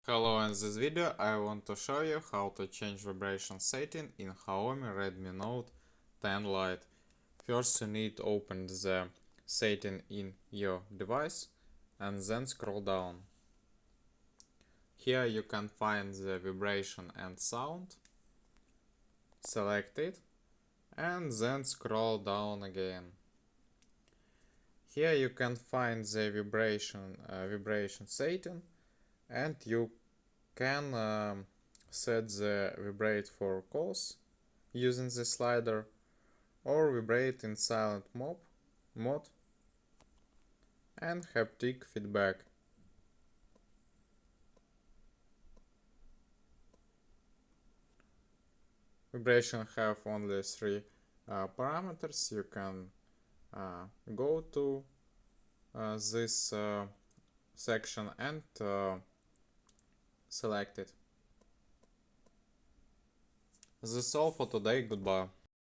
Hello, in this video I want to show you how to change vibration setting in Xiaomi Redmi Note 10 Lite. First you need to open the setting in your device and then scroll down. Here you can find the vibration and sound. Select it and then scroll down again. Here you can find the vibration setting, and you can set the vibrate for calls using the slider or vibrate in silent mode and haptic feedback. Vibration have only three parameters. You can go to this section and select it. That's all for today. Goodbye.